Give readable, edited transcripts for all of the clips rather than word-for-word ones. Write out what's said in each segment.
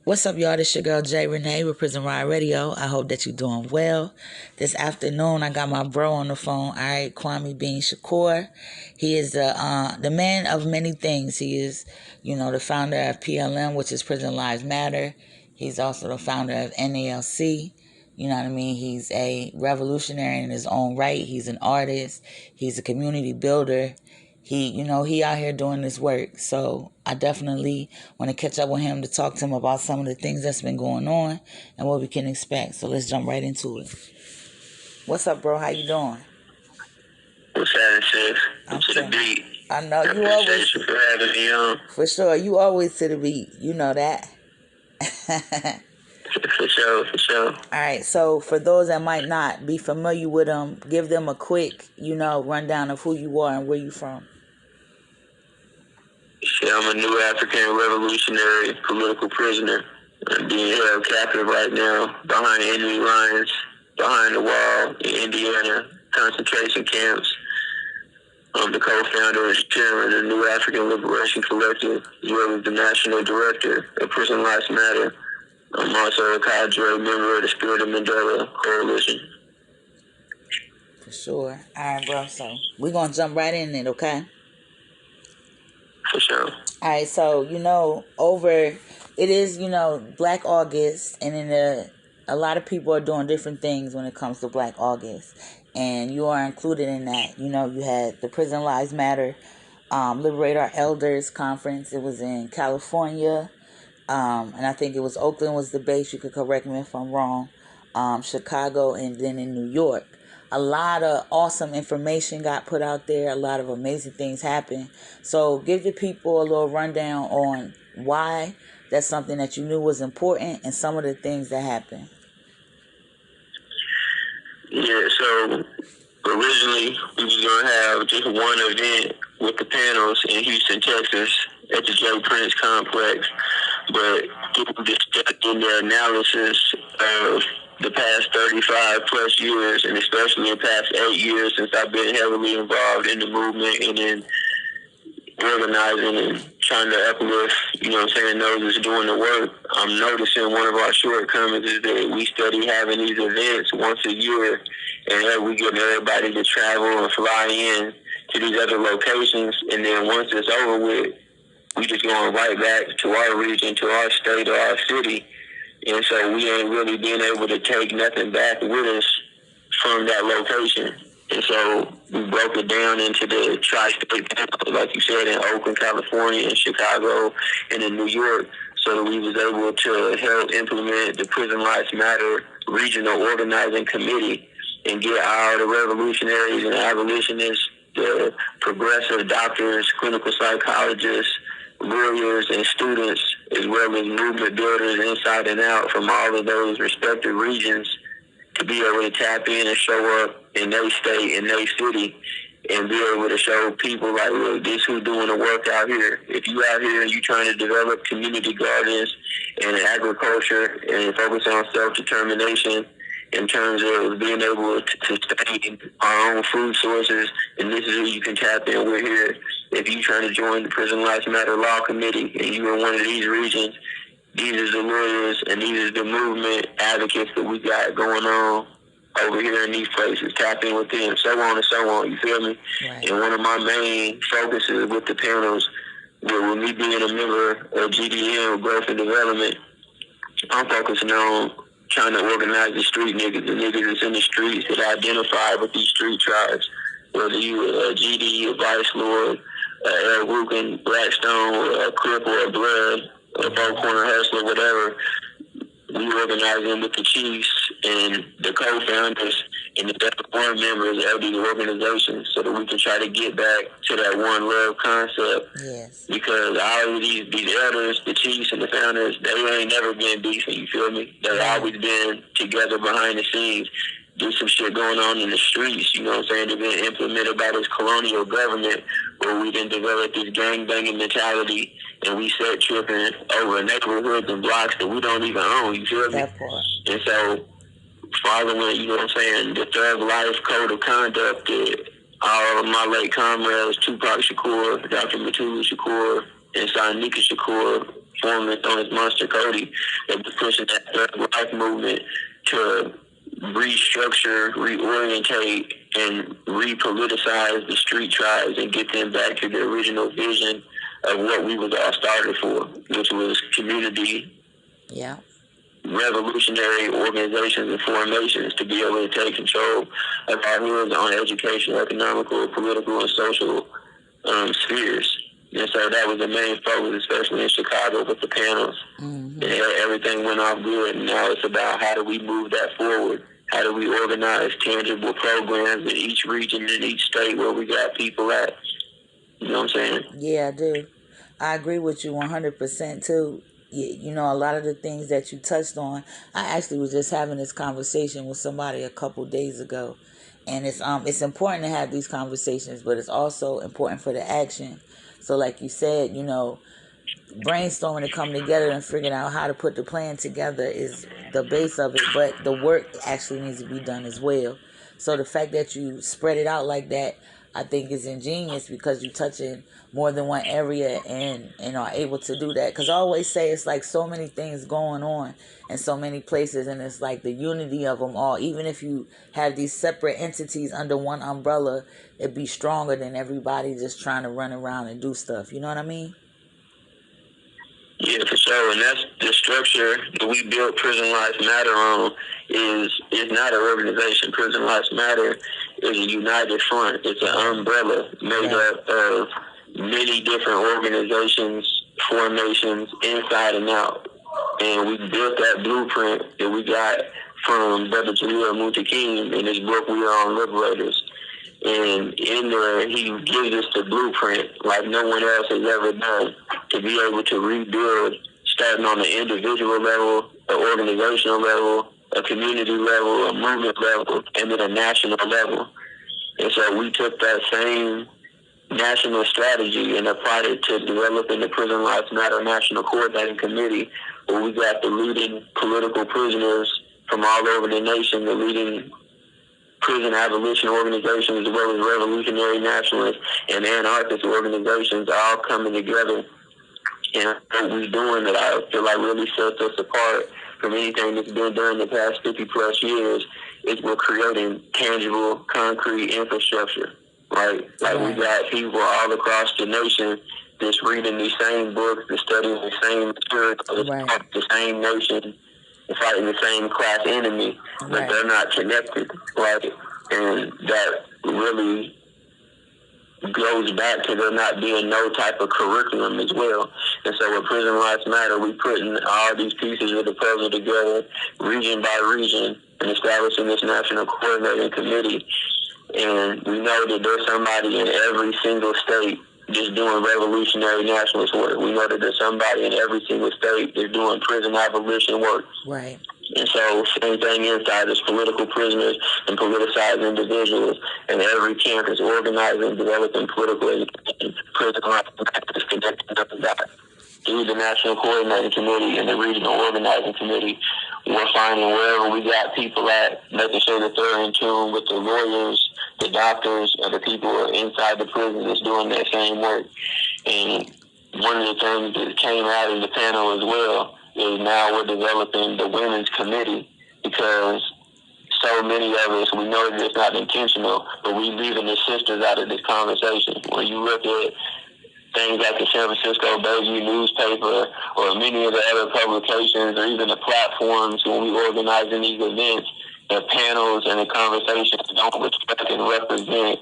What's up, y'all? This your girl J Renee with Prison Riot Radio. I hope that you're doing well. This afternoon, I got my bro on the phone. All right, Kwame being Shakur. He is the man of many things. He is, the founder of PLM, which is Prison Lives Matter. He's also the founder of NALC. You know what I mean? He's a revolutionary in his own right. He's an artist. He's a community builder. He out here doing this work. So I definitely want to catch up with him to talk to him about some of the things that's been going on and what we can expect. So let's jump right into it. What's up, bro? How you doing? What's happening, sis? I'm to the beat. I know you always. You for having me on. For sure, you always to the beat. You know that. For sure. All right, so for those that might not be familiar with him, give them a quick, rundown of who you are and where you from. Shit, I'm a new African revolutionary political prisoner. I'm being held captive right now behind enemy lines, behind the wall in Indiana, concentration camps. I'm the co-founder and chairman of the New African Liberation Collective, as well as the national director of Prison Lives Matter. I'm also a cadre member of the Spirit of Mandela Coalition. For sure. All right, bro. So we're going to jump right in it, okay? For sure. All right, so, it is, Black August, and then a lot of people are doing different things when it comes to Black August, and you are included in that. You had the Prison Lives Matter, Liberate Our Elders conference. It was in California, and I think it was Oakland was the base. You could correct me if I'm wrong. Chicago, and then in New York. A lot of awesome information got put out there. A lot of amazing things happened. So give the people a little rundown on why that's something that you knew was important and some of the things that happened. Yeah, so originally we was going to have just one event with the panels in Houston, Texas at the J. Prince Complex. But in the analysis of the past 35 plus years, and especially the past 8 years since I've been heavily involved in the movement and in organizing and trying to uplift, those that's doing the work, I'm noticing one of our shortcomings is that we study having these events once a year, and we get everybody to travel and fly in to these other locations, and then once it's over with, we just going right back to our region, to our state or our city. And so we ain't really been able to take nothing back with us from that location. And so we broke it down into the tri-state, like you said, in Oakland, California, in Chicago, and in New York, so that we was able to help implement the Prison Lives Matter Regional Organizing Committee and get all the revolutionaries and abolitionists, the progressive doctors, clinical psychologists, lawyers, and students, as well as movement builders inside and out from all of those respective regions, to be able to tap in and show up in their state, in their city, and be able to show people like, look, this who's doing the work out here. If you out here and you trying to develop community gardens and agriculture and focus on self-determination in terms of being able to sustain our own food sources, and this is who you can tap in with here. If you're trying to join the Prison Lives Matter Law Committee and you're in one of these regions, these are the lawyers and these are the movement advocates that we got going on over here in these places. Tap in with them, so on and so on, you feel me? Right. And one of my main focuses with the panels, with me being a member of GDM, Growth and Development, I'm focusing on trying to organize the street niggas, the niggas that's in the streets that identify with these street tribes, whether you a GD, a Vice Lord, Eric Rukin, Blackstone, or a Crip or a Blood, or a Four Corner Hustler, whatever. We organize them with the chiefs and the co-founders and the board members of these organizations so that we can try to get back to that one love concept. Yes. Because all of these elders, the chiefs and the founders, they ain't never been beefing, you feel me? They've always been together behind the scenes. There's some shit going on in the streets, you know what I'm saying? They've been implemented by this colonial government where we done developed this gang-banging mentality and we set tripping over neighborhoods and blocks that we don't even own, you feel me? That part. And so, following, you know what I'm saying, the Thug Life Code of Conduct that all of my late comrades, Tupac Shakur, Dr. Matulu Shakur, and Sonika Shakur, formed on his Monster Cody, that was pushing that third life movement to restructure, reorientate, and repoliticize the street tribes and get them back to the original vision of what we was all started for, which was community, revolutionary organizations and formations to be able to take control of our hoods on educational, economical, political, and social spheres. And so that was the main focus, especially in Chicago with the panels. Mm-hmm. And everything went off good. And now it's about how do we move that forward? How do we organize tangible programs in each region, in each state where we got people at? You know what I'm saying? Yeah, I do. I agree with you 100% too. You know, a lot of the things that you touched on, I actually was just having this conversation with somebody a couple days ago. And it's important to have these conversations, but it's also important for the action. So like you said, you know, brainstorming and coming together and figuring out how to put the plan together is the base of it, but the work actually needs to be done as well. So the fact that you spread it out like that, I think is ingenious because you touch in more than one area and are able to do that. Because I always say it's like so many things going on in so many places, and it's like the unity of them all. Even if you have these separate entities under one umbrella, it'd be stronger than everybody just trying to run around and do stuff. You know what I mean? Yeah, for sure. And that's the structure that we built Prison Lives Matter on is not an organization. Prison Lives Matter is a united front. It's an umbrella made up of many different organizations, formations, inside and out. And we built that blueprint that we got from Brother Jalil Muntaqim in his book, We Are On Liberators. And in there, he gives us the blueprint like no one else has ever done to be able to rebuild, starting on the individual level, an organizational level, a community level, a movement level, and then a national level. And so we took that same national strategy and applied it to developing the Prison Lives Matter National Coordinating Committee, where we got the leading political prisoners from all over the nation, the leading prison abolition organizations, as well as revolutionary nationalist and anarchist organizations, all coming together. And what we're doing that I feel like really sets us apart from anything that's been done in the past 50 plus years is we're creating tangible, concrete infrastructure, right? Like we got people all across the nation just reading these same books, just studying the same material, the same nation, fighting the same class enemy, but they're not connected, right? And that really goes back to there not being no type of curriculum as well. And so with Prison Lives Matter, we putting all these pieces of the puzzle together, region by region, and establishing this national coordinating committee. And we know that there's somebody in every single state just doing revolutionary nationalist work. We know that there's somebody in every single state that's doing prison abolition work. Right. And so same thing inside. There's political prisoners and politicized individuals, and every camp is organizing, developing political education, prison life is connecting up and down. Through the National Coordinating Committee and the Regional Organizing Committee, we're finding wherever we got people at, making sure that they're in tune with the lawyers, the doctors, and the people inside the prison that's doing that same work. And one of the things that came out in the panel as well is now we're developing the Women's Committee, because so many of us, we know that it's not intentional, but we leaving the sisters out of this conversation. When you look at things like the San Francisco Bayview newspaper or many of the other publications or even the platforms when we organize in these events, the panels and the conversations don't respect and represent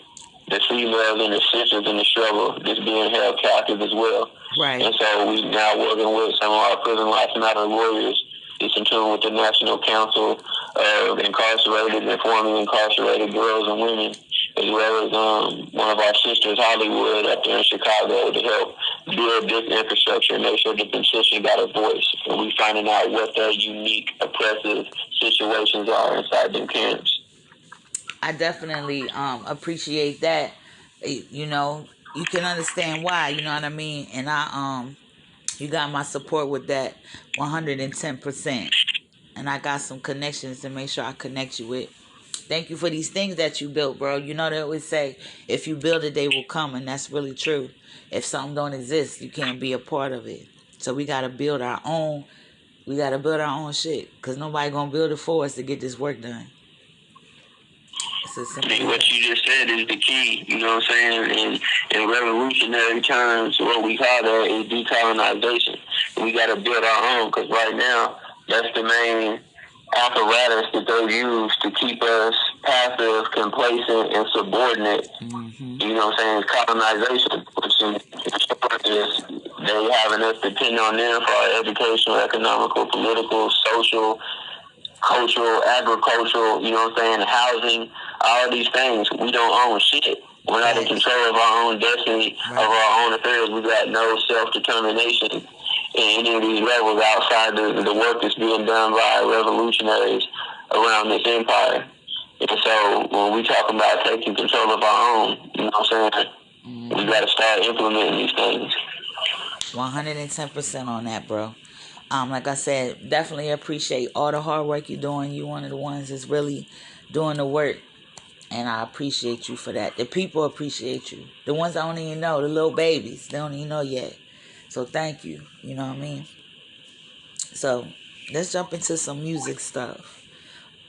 the females and the sisters in the struggle that's being held captive as well. Right. And so we now working with some of our Prison Lives Matter lawyers. It's in tune with the National Council of Incarcerated and Formerly Incarcerated Girls and Women, as well as one of our sisters, Hollywood, up there in Chicago, to help build this infrastructure and make sure the petition got a voice. And we finding out what their unique, oppressive situations are inside them camps. I definitely appreciate that. You know, you can understand why, you know what I mean? And you got my support with that 110%. And I got some connections to make sure I connect you with. Thank you for these things that you built, bro. You know, they always say, if you build it, they will come. And that's really true. If something don't exist, you can't be a part of it. So we gotta build our own. We gotta build our own shit, cause nobody gonna build it for us to get this work done. It's as simple as What that. you just said is the key, you know what I'm saying? In revolutionary terms, what we call that is decolonization. We got to build our own, because right now, that's the main apparatus that they use to keep us passive, complacent, and subordinate. Mm-hmm. You know what I'm saying? Colonization, which in short is they having us depend on them for our educational, economical, political, social, cultural, agricultural, you know what I'm saying, housing, all these things. We don't own shit. We're not in control of our own destiny, of our own affairs. We got no self-determination in any of these levels outside the work that's being done by revolutionaries around this empire. And so when we talk about taking control of our own, you know what I'm saying, we got to start implementing these things. 110% on that, bro. Like I said, definitely appreciate all the hard work you're doing. You one of the ones that's really doing the work, and I appreciate you for that. The people appreciate you. The ones I don't even know, the little babies, they don't even know yet. So thank you. You know what I mean? So let's jump into some music stuff.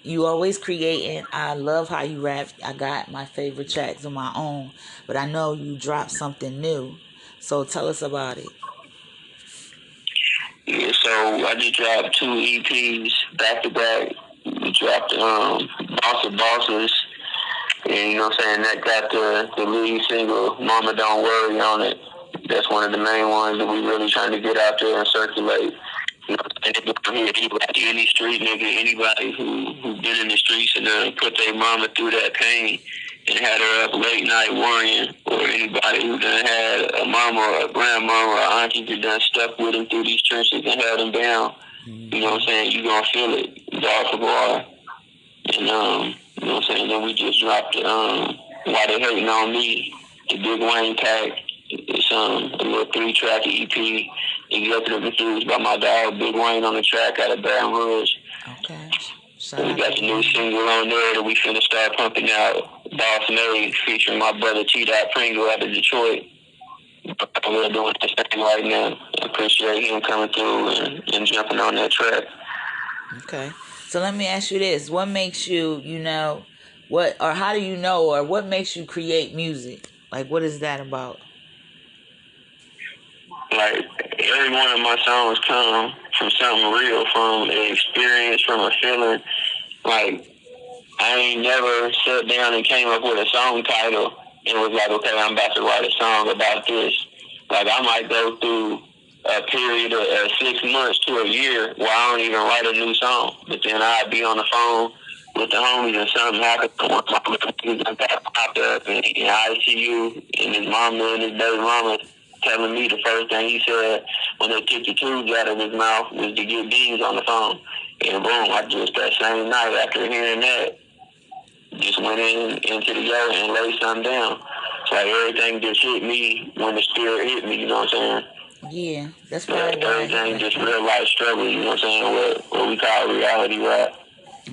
You always creating. I love how you rap. I got my favorite tracks of my own, but I know you dropped something new. So tell us about it. Yeah, so I just dropped 2 EPs back to back. We dropped Boss of Bosses, and you know what I'm saying, that got the lead single, Mama Don't Worry, on it. That's one of the main ones that we really trying to get out there and circulate. You know, any street nigga, anybody who been in the streets and put their mama through that pain and had her up late night worrying, or anybody who done had a mama or a grandmama or auntie who done stuck with them through these trenches and held them down. You know what I'm saying? You gonna feel it, bar for bar. And you know what I'm saying? Then we just dropped Why They Hating on Me, the Big Wayne pack. It's a little 3-track EP, executive produced by my dog Big Wayne on the track out of Baton Rouge. Okay. We got the new single on there that we finna start pumping out, Boss Made, featuring my brother T-Dot Pringle out of Detroit. We're doing this thing right now. I appreciate him coming through and jumping on that track. Okay. So let me ask you this. What makes you, what, or how do you know, or what makes you create music? Like, what is that about? Like, every one of my songs come from something real, from an experience, from a feeling. Like, I ain't never sat down and came up with a song title and was like, okay, I'm about to write a song about this. Like, I might go through a period of 6 months to a year where I don't even write a new song. But then I'd be on the phone with the homies and something happened. One of my niggas got popped up in ICU, and his mama and his baby mama telling me the first thing he said when they took the tubes out of his mouth was to get beans on the phone. And boom, I just that same night after hearing that, just went into the yard and laid something down. So like everything just hit me when the spirit hit me, you know what I'm saying? Yeah, that's probably why. Everything just real life struggle, you know what I'm saying? What we call reality rap.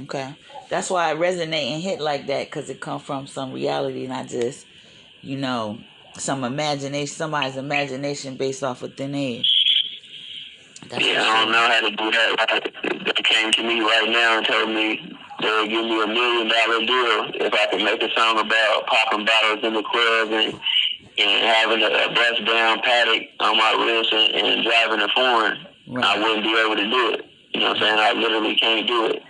Okay. That's why it resonate and hit like that, because it come from some reality, not just, some imagination, somebody's imagination based off of thin air. I don't know how to do that. Like, they came to me right now and told me they would give me $1 million deal if I could make a song about popping bottles in the club and having a bust down paddock on my wrist and driving a foreign. Right. I wouldn't be able to do it. You know what I'm saying? I literally can't do it.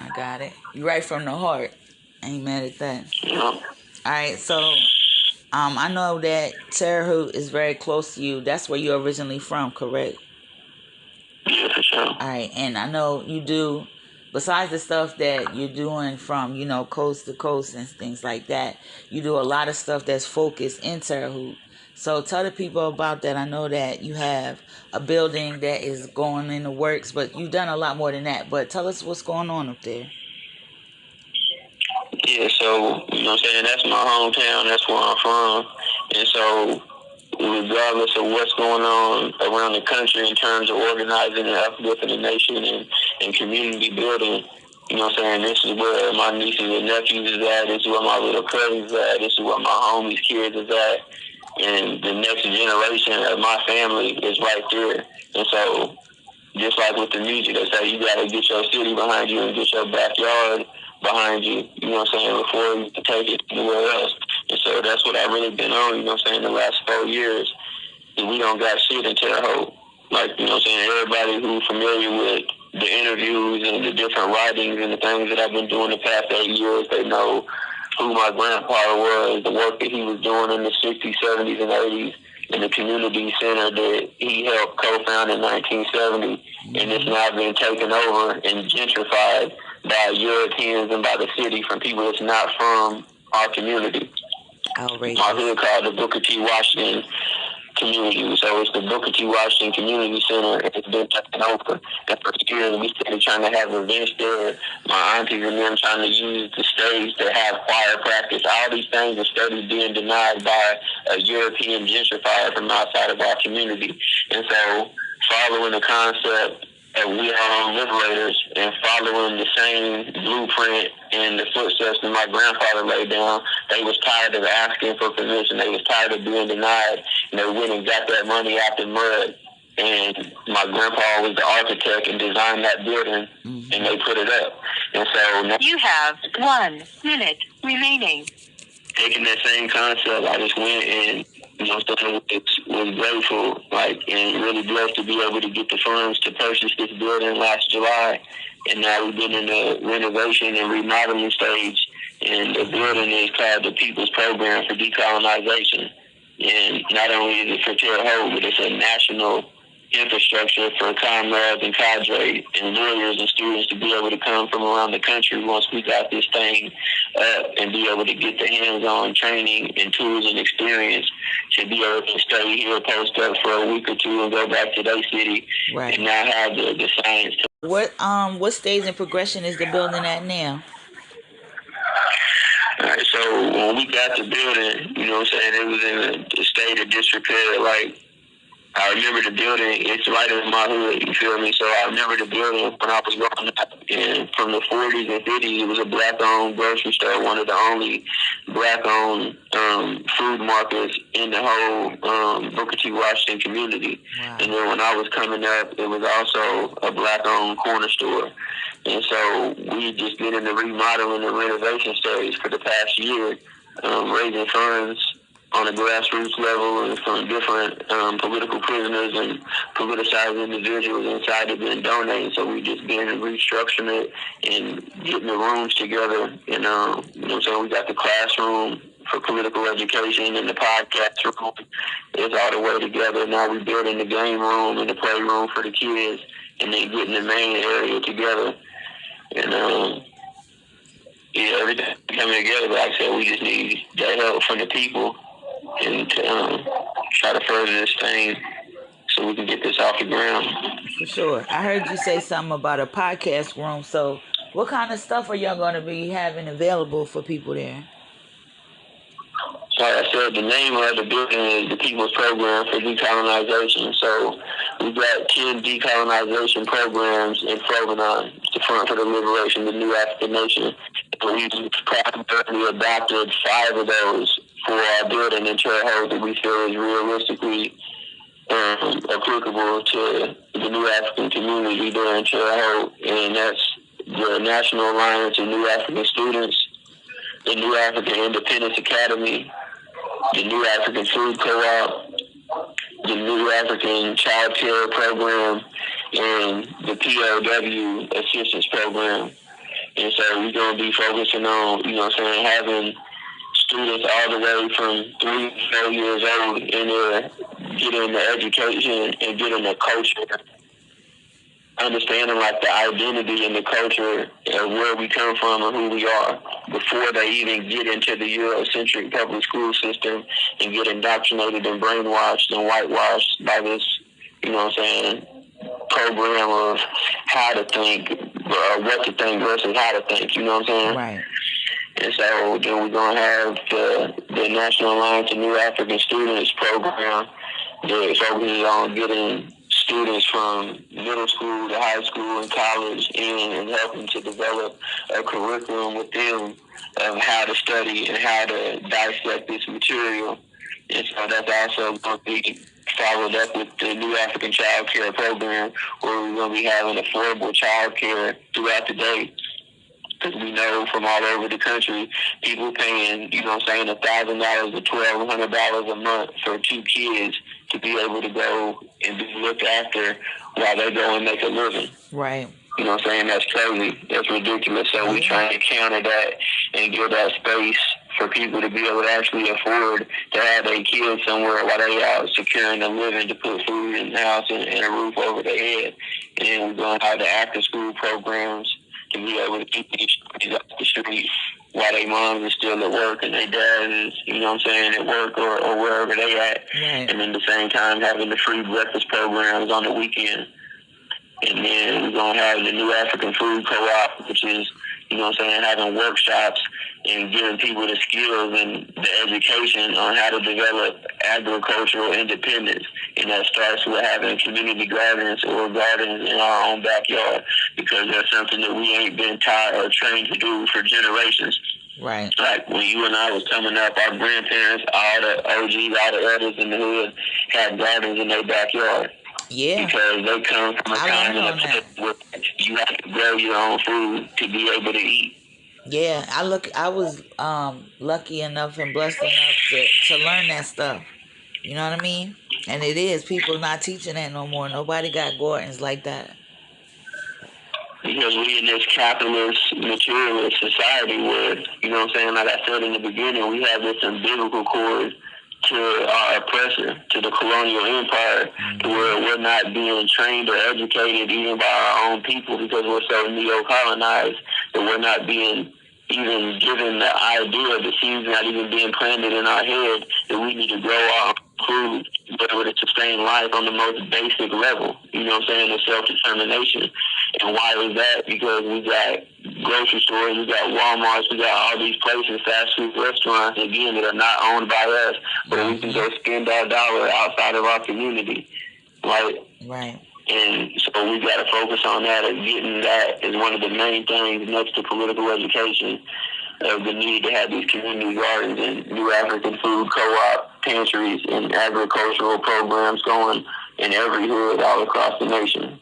I got it. You right from the heart. I ain't mad at that. Yeah. All right, so I know that Terre Haute is very close to you. That's where you're originally from, correct? Yeah, for sure. All right, and I know you do, besides the stuff that you're doing from, coast to coast and things like that, you do a lot of stuff that's focused in Terre Haute. So tell the people about that. I know that you have a building that is going in the works, but you've done a lot more than that. But tell us what's going on up there. Yeah, so, you know what I'm saying, that's my hometown, that's where I'm from. And so, regardless of what's going on around the country in terms of organizing and uplifting the nation and community building, you know what I'm saying, this is where my nieces and nephews is at, this is where my little cousins is at, this is where my homies' kids is at. and the next generation of my family is right there. And so, just like with the music, they say you got to get your city behind you and get your backyard behind you, you know what I'm saying, before you can take it anywhere else. And so that's what I've really been on, you know what I'm saying, the last 4 years. And we don't got shit in Terre Haute. Like, you know what I'm saying, everybody who's familiar with the interviews and the different writings and the things that I've been doing the past 8 years, they know who my grandfather was, the work that he was doing in the 60s, 70s, and 80s, and the community center that he helped co-found in 1970. And it's now been taken over and gentrified by Europeans and by the city from people that's not from our community. Outrageous. My hood called the Booker T. Washington community. So it's the Booker T. Washington Community Center, and it's been taken over. And for years, we started trying to have events there. My aunties and them trying to use the stage to have choir practice. All these things are steadily being denied by a European gentrifier from outside of our community. And so following the concept that we are liberators and following the same blueprint and the footsteps that my grandfather laid down, they was tired of asking for permission. They was tired of being denied. And they went and got that money out the mud. And my grandpa was the architect and designed that building, and they put it up. And so now, you have 1 minute remaining. Taking that same concept, I just went and, you know, was grateful, like, and really blessed to be able to get the funds to purchase this building last July. And now we've been in the renovation and remodeling stage. And the building is called the People's Program for Decolonization. And not only is it for Terre Haute, but it's a national infrastructure for comrades and cadre and lawyers and students to be able to come from around the country once we got this thing up and be able to get the hands-on training and tools and experience to be able to stay here, post up for a week or two and go back to their city. Right. And now have the science. What stage and progression is the building at now? All right, so when we got the building, you know what I'm saying, it was in a state of disrepair. Like, I remember the building, it's right in my hood, you feel me? So I remember the building when I was growing up. And from the 40s and 50s, it was a black-owned grocery store, one of the only black-owned food markets in the whole Booker T. Washington community. Wow. And then when I was coming up, it was also a black-owned corner store. And so we just been in the remodeling and renovation stage for the past year, raising funds on a grassroots level and from different political prisoners and politicized individuals inside have been donating. So we just been restructuring it and getting the rooms together. And, you know what I'm saying, we got the classroom for political education and the podcast room. It's all the way together. Now we're building the game room and the playroom for the kids and then getting the main area together. And, yeah, everything coming together. But like I said, we just need that help from the people and to try to further this thing so we can get this off the ground. For sure. I heard you say something about a podcast room. So what kind of stuff are y'all going to be having available for people there? Like I said, the name of the building is the People's Program for Decolonization. So we got 10 decolonization programs in Frovenon, the Front for the Liberation of the New African Nation. And we primarily adopted 5 of those for our building in Terre Haute that we feel is realistically applicable to the New African community there in Terre Haute. And that's the National Alliance of New African Students, the New African Independence Academy, the New African Food Co-op, the New African Child Care Program, and the POW Assistance Program. And so we're going to be focusing on, you know what I'm saying, having students all the way from 3 to 4 years old in there getting the education and getting the culture, understanding like the identity and the culture of where we come from and who we are before they even get into the Eurocentric public school system and get indoctrinated and brainwashed and whitewashed by this, you know what I'm saying, program of how to think, what to think versus how to think, you know what I'm saying? Right. And so then we're going to have the National Alliance of New African Students program that focuses on getting students from middle school to high school and college in and helping to develop a curriculum with them of how to study and how to dissect this material And so that's also going to be followed up with the new African Child Care Program, where we're going to be having affordable child care throughout the day. Because we know from all over the country, people paying, $1,000 to $1,200 a month for 2 kids to be able to go and be looked after while they go and make a living. Right. You know what I'm saying? That's crazy. That's ridiculous. So we're trying to counter that and give that space for people to be able to actually afford to have their kids somewhere while they out securing a living to put food in the house and a roof over their head. And then we're going to have the after school programs to be able to keep these kids off the street while their moms are still at work and their dad is, at work or wherever they at. Right. And then at the same time having the free breakfast programs on the weekend. And then we're going to have the new African Food Co-op, which is, having workshops and giving people the skills and the education on how to develop agricultural independence. And that starts with having community gardens or gardens in our own backyard, because that's something that we ain't been taught or trained to do for generations. Right. Like when you and I was coming up, our grandparents, all the OGs, all the elders in the hood had gardens in their backyard. Yeah. Because they come from a time and a place where you have to grow your own food to be able to eat. Yeah, I was lucky enough and blessed enough to learn that stuff. You know what I mean? And it is. People not teaching that no more. Nobody got gardens like that. Because we in this capitalist, materialist society where, like I said in the beginning, we have this umbilical cord to our oppressor, to the colonial empire, to where we're not being trained or educated even by our own people, because we're so neo-colonized that we're not being even given the idea, the seeds not even being planted in our head that we need to grow our food to be able to sustain life on the most basic level, the self-determination. And why is that? Because we got grocery stores, we got Walmarts, we got all these places, fast food restaurants, again, that are not owned by us, but we can go spend our dollar outside of our community. Right. And so we got to focus on that, and getting that is one of the main things next to political education, of the need to have these community gardens and new African food co-op pantries and agricultural programs going in every hood all across the nation.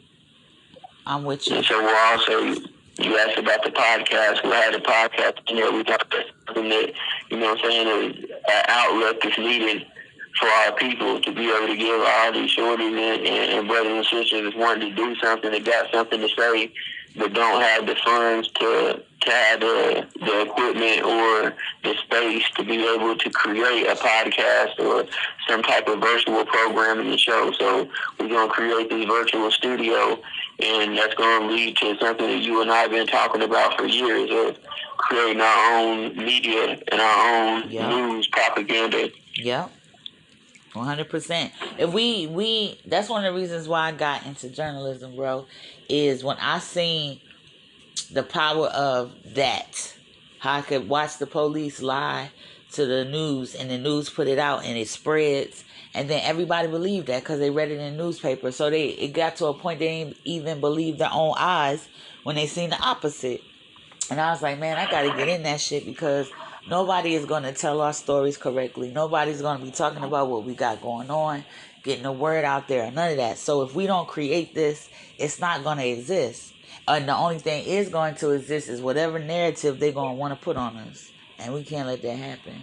I'm with you. And so we're also, you asked about the podcast. We had a podcast in there. We got something that, is an outlet that's needed for our people to be able to give all these shorties and brothers and sisters that's wanting to do something, that got something to say, but don't have the funds to have the equipment or the space to be able to create a podcast or some type of virtual program in the show. So we're going to create this virtual studio, and that's going to lead to something that you and I have been talking about for years, of creating our own media and our own news propaganda. Yep. 100%. If we that's one of the reasons why I got into journalism, bro, is when I seen the power of that, how I could watch the police lie to the news, and the news put it out and it spreads, and then everybody believed that because they read it in the newspaper. So it got to a point they didn't even believe their own eyes when they seen the opposite. And I was like, man, I gotta get in that shit, because nobody is going to tell our stories correctly. Nobody's going to be talking about what we got going on, getting the word out there, none of that. So if we don't create this, it's not going to exist. And the only thing is going to exist is whatever narrative they're going to want to put on us. And we can't let that happen.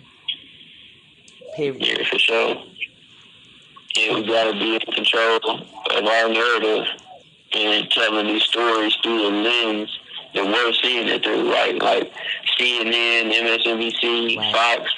Period. Yeah, for sure. Yeah, we got to be in control of our narrative and telling these stories through the lens that we're seeing it through, like CNN, MSNBC, Fox,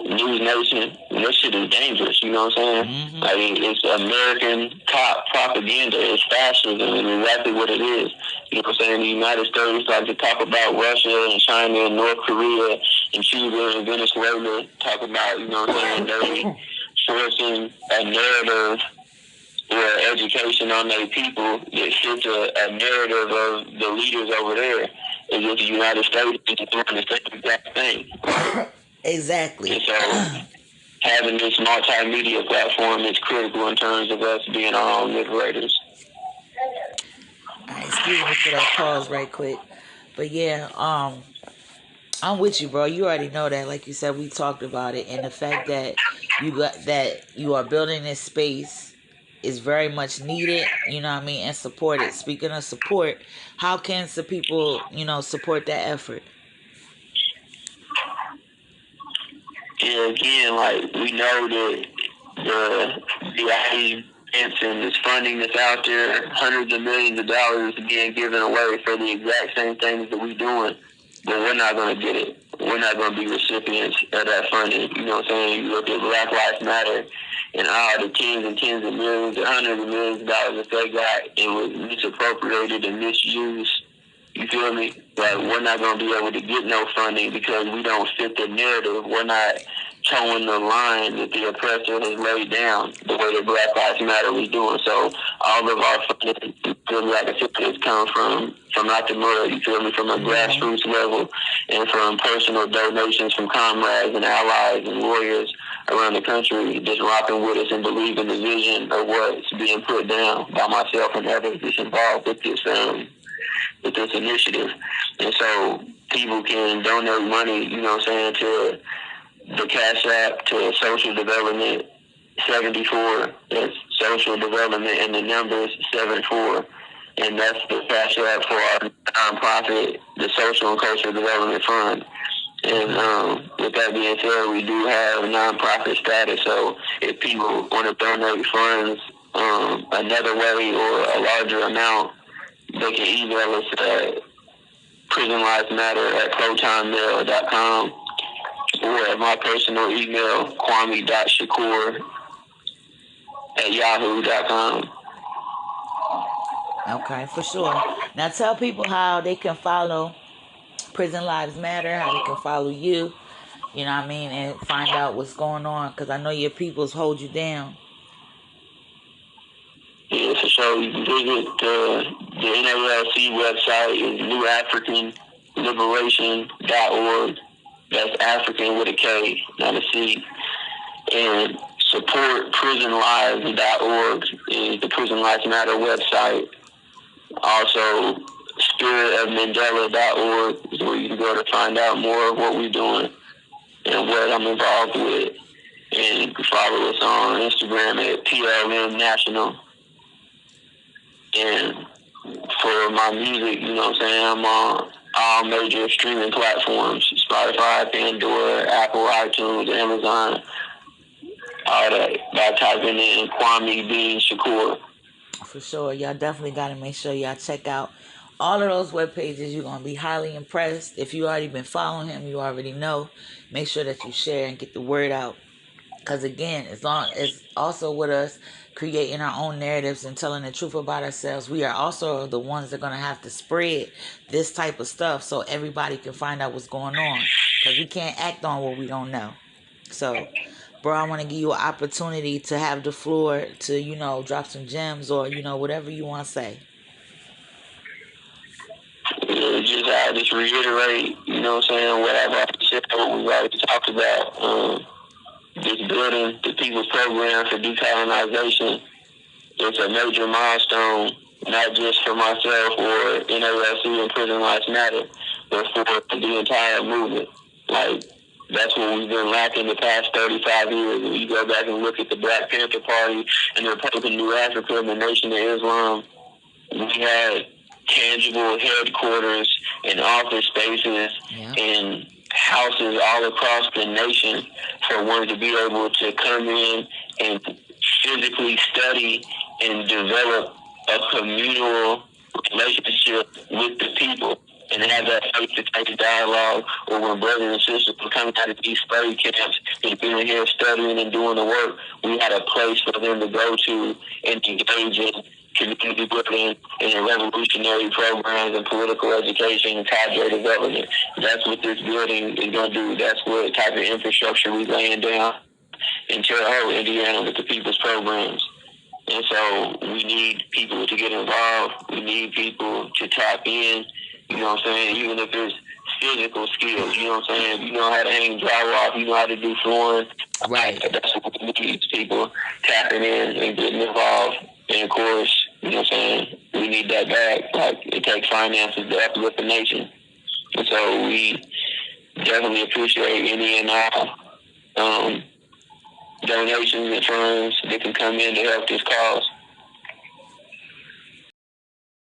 News Nation. That shit is dangerous, you know what I'm saying? Mm-hmm. Like, it's American top propaganda. It's fascism, and exactly what it is. You know what I'm saying? The United States like to talk about Russia and China and North Korea and Cuba and Venezuela, talk about, you know what I'm saying, they forcing a narrative or education on their people that fits a narrative of the leaders over there, as if the United States is doing the same exact thing. Exactly. And so having this multimedia platform is critical in terms of us being our own liberators. All right, excuse me for that pause right quick. But yeah, I'm with you, bro. You already know that. Like you said, we talked about it. And the fact that you are building this space is very much needed, you know what I mean, and supported. Speaking of support, how can some people, support that effort? Yeah, again, like we know that the grants and this funding that's out there, hundreds of millions of dollars is being given away for the exact same things that we're doing, but we're not going to get it. We're not going to be recipients of that funding. You know what I'm saying? You look at Black Lives Matter and all the tens of millions and hundreds of millions of dollars that they got, it was misappropriated and misused. You feel me? Like, we're not going to be able to get no funding because we don't fit the narrative. We're not towing the line that the oppressor has laid down the way that Black Lives Matter was doing. So all of our funding, like I said, has come from out the mud, you feel me, from a grassroots level and from personal donations from comrades and allies and warriors around the country just rocking with us and believing the vision of what's being put down by myself and others that's involved with this initiative. And so people can donate money, you know what I'm saying, to the Cash App, to Social Development 74. That's Social Development, and the number is 74. And that's the Cash App for our nonprofit, the Social and Cultural Development Fund. And with that being said, we do have nonprofit status. So if people want to donate funds another way or a larger amount, they can email us at prisonlivesmatter@protonmail.com or at my personal email, kwame.shakur@yahoo.com. Okay, for sure. Now tell people how they can follow Prison Lives Matter, how they can follow you, you know what I mean, and find out what's going on, because I know your peoples hold you down. Yeah, for sure. You can visit the NALC website is newafricanliberation.org. That's African with a K, not a C. And supportprisonlives.org is the Prison Lives Matter website. Also, spiritofmandela.org is where you can go to find out more of what we're doing and what I'm involved with. And you can follow us on Instagram at PLM National. And for my music, you know what I'm saying, I'm on all major streaming platforms, Spotify, Pandora, Apple, iTunes, Amazon, all that, by typing in Kwame being Shakur. For sure. Y'all definitely got to make sure y'all check out all of those web pages. You're going to be highly impressed. If you already been following him, you already know. Make sure that you share and get the word out. Because again, as long as also with us creating our own narratives and telling the truth about ourselves, we are also the ones that are going to have to spread this type of stuff so everybody can find out what's going on. Because we can't act on what we don't know. So, bro, I want to give you an opportunity to have the floor to, drop some gems or, whatever you want to say. I'll just reiterate, you know what I'm saying, what I've already said, what we've already talked about. Just building the people's program for decolonization is a major milestone, not just for myself or NALC and Prison Lives Matter, but for the entire movement. Like, that's what we've been lacking the past 35 years. When you go back and look at the Black Panther Party and the Republic of New Africa and the Nation of Islam, we had tangible headquarters and office spaces and houses all across the nation for one to be able to come in and physically study and develop a communal relationship with the people and have that face-to-face dialogue, or when brothers and sisters were coming out of these study camps and being here studying and doing the work, we had a place for them to go to and engage in community building and revolutionary programs and political education and cadre development. That's what this building is going to do. That's what type of infrastructure we're laying down in Terre Haute, Indiana, with the people's programs. And so we need people to get involved. We need people to tap in, you know what I'm saying, even if it's physical skills, you know what I'm saying? You know how to hang drywall, you know how to do flooring. Right. That's what we need, people tapping in and getting involved. And of course, you know what I'm saying, we need that back. Like, it takes finances to uplift the nation. And so we definitely appreciate any and all donations and funds that can come in to help this cause.